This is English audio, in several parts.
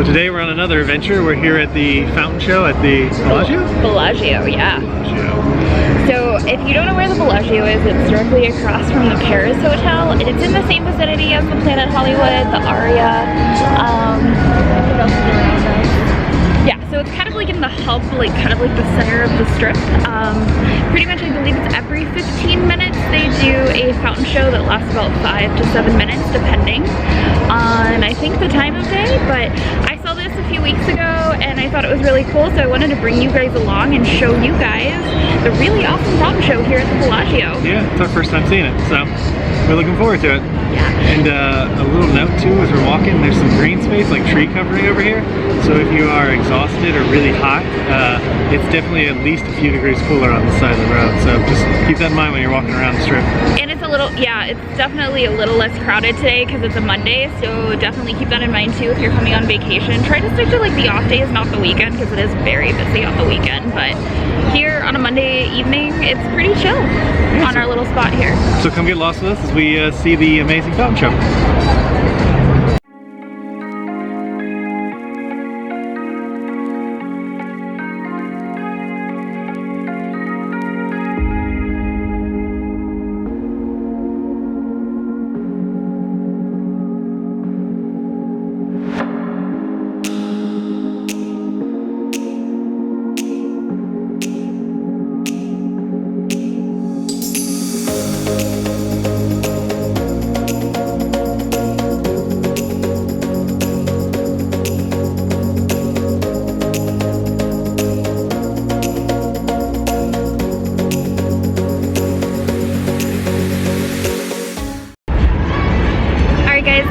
So today we're on another adventure. We're here at the fountain show at the Bellagio? Bellagio, yeah. Bellagio. So if you don't know where the Bellagio is, it's directly across from the Paris Hotel. And it's in the same vicinity as the Planet Hollywood, the Aria. What else is around us? Yeah, so it's kind of like in the hub, like kind of like the center of the strip. Pretty much I believe it's every 15 minutes they do a fountain show that lasts about 5 to 7 minutes depending on I think the time of day, but I saw this a few weeks ago and I thought it was really cool, so I wanted to bring you guys along and show you guys the really awesome fountain show here at the Bellagio. Yeah, it's our first time seeing it, so we're looking forward to it. Yeah. And a little note too, as we're walking, there's some green space, like tree covering over here. So if you are exhausted or really hot, it's definitely at least a few degrees cooler on the side of the road. So just keep that in mind when you're walking around the strip. And it's a little, yeah, it's definitely a little less crowded today because it's a Monday. So definitely keep that in mind too if you're coming on vacation. Try to stick to like the off days, not the weekend, because it is very busy on the weekend. But here on a Monday evening, it's pretty chill on our little spot here. So come get lost with us as we see the amazing fountain show.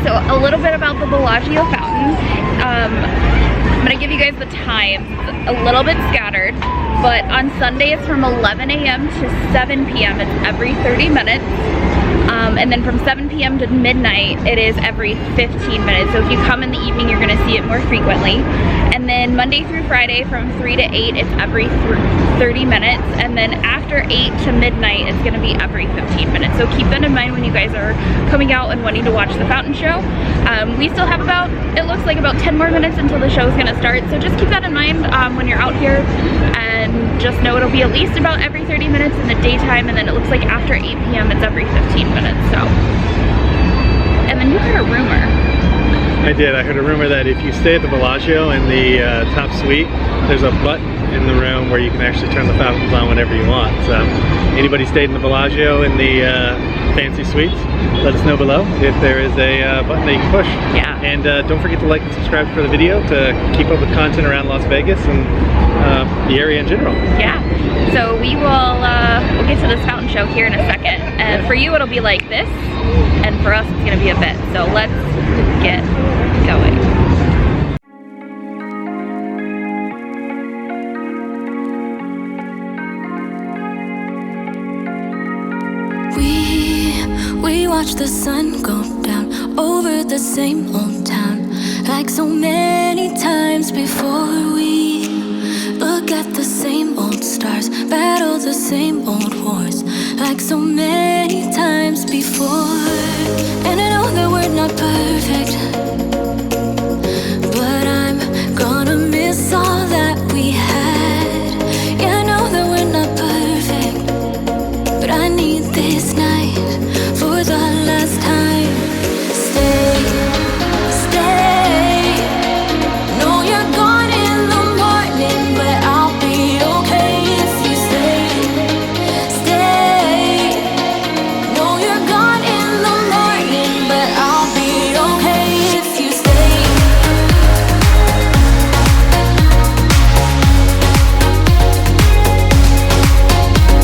So a little bit about the Bellagio fountain. I'm gonna give you guys the times. It's a little bit scattered, but on Sunday it's from 11 a.m. to 7 p.m. It's every 30 minutes. And then from 7 p.m. to midnight, it is every 15 minutes. So if you come in the evening, you're gonna see it more frequently. And then Monday through Friday from 3 to 8, it's every 30 minutes. And then after 8 to midnight, it's gonna be every 15 minutes. So keep that in mind when you guys are coming out and wanting to watch the fountain show. We still have about, it looks like about 10 more minutes until the show is gonna start. So just keep that in mind when you're out here, and just know it'll be at least about every 30 minutes in the daytime, and then it looks like after 8 p.m. it's every 15 minutes. So, and then you heard a rumor. I did. I heard a rumor that if you stay at the Bellagio in the top suite, there's a button in the room where you can actually turn the fountains on whenever you want. So anybody stayed in the Bellagio in the fancy suites, let us know below if there is a button that you can push. Yeah. And don't forget to like and subscribe for the video to keep up with content around Las Vegas and the area in general. Yeah. So we will we'll get to this fountain show here in a second. And for you it'll be like this, and for us it's gonna be a bit. So let's get going. We watch the sun go down over the same old town, like so many times before. We look at the same old stars, battle the same old wars, like so many times before. And I know that we're not perfect, but I'm gonna miss all that we had. Yeah, I know that we're not perfect, but I need this night for the last time. Stay, stay. No, you're gone in the morning, but I'll be okay if you stay. Stay. No, you're gone in the morning, but I'll be okay if you stay.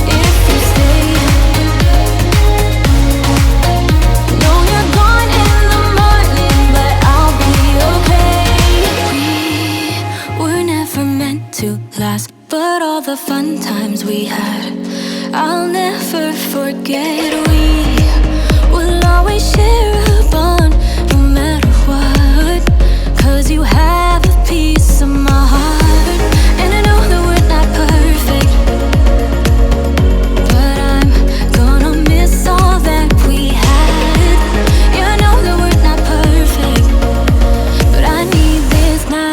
If you stay. No, you're gone in the morning, but I'll be okay. We were never meant to last, but all the fun times we had, I'll never forget. We will always share a bond, no matter what, 'cause you have a piece of my heart. And I know that we're not perfect, but I'm gonna miss all that we had. Yeah, I know that we're not perfect, but I need this night.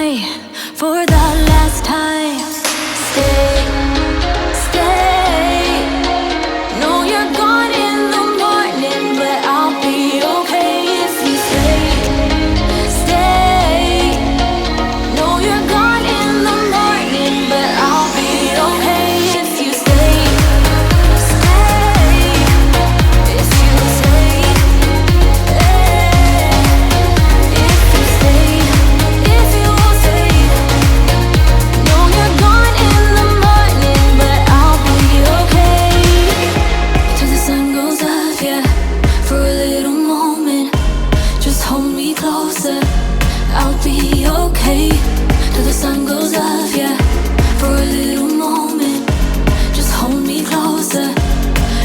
stay till the sun goes up, yeah. For a little moment, just hold me closer.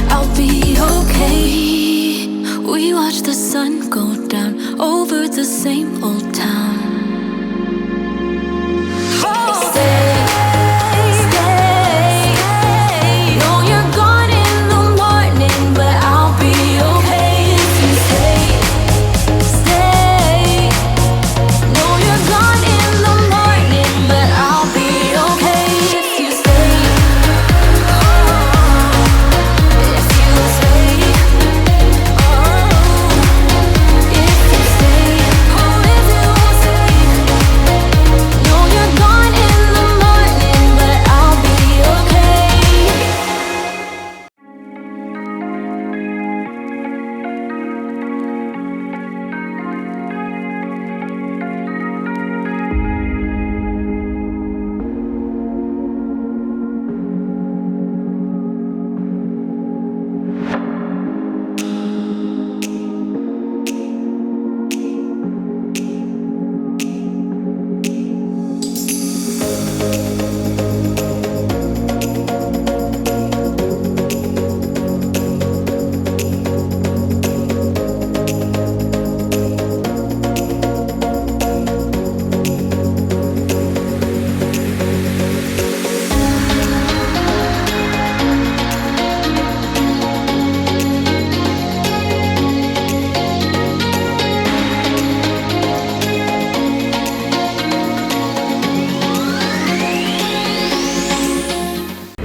I'll be okay. We watch the sun go down over the same old town.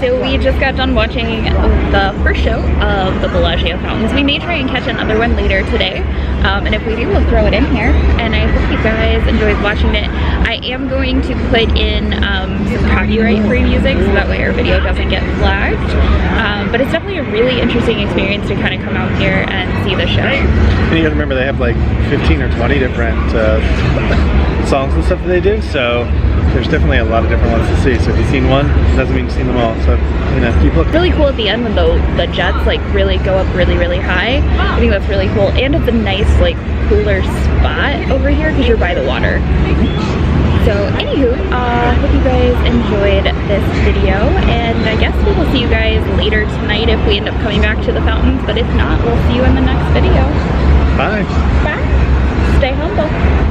So we just got done watching the first show of the Bellagio fountains. We may try and catch another one later today, and if we do, we'll throw it in here. And I hope you guys enjoyed watching it. I am going to put in some copyright-free music so that way our video doesn't get flagged. But it's definitely a really interesting experience to kind of come out here and see the show. And you gotta remember they have like 15 or 20 different songs and stuff that they do, so there's definitely a lot of different ones to see. So if you've seen one, it doesn't mean you've seen them all. So, you know, keep looking. Really cool at the end when the jets like really go up really, really high. I think that's really cool. And it's a nice like cooler spot over here because you're by the water. So anywho, hope you guys enjoyed this video, and I guess we will see you guys later tonight if we end up coming back to the fountains, but if not, we'll see you in the next video. Bye. Bye. Stay humble.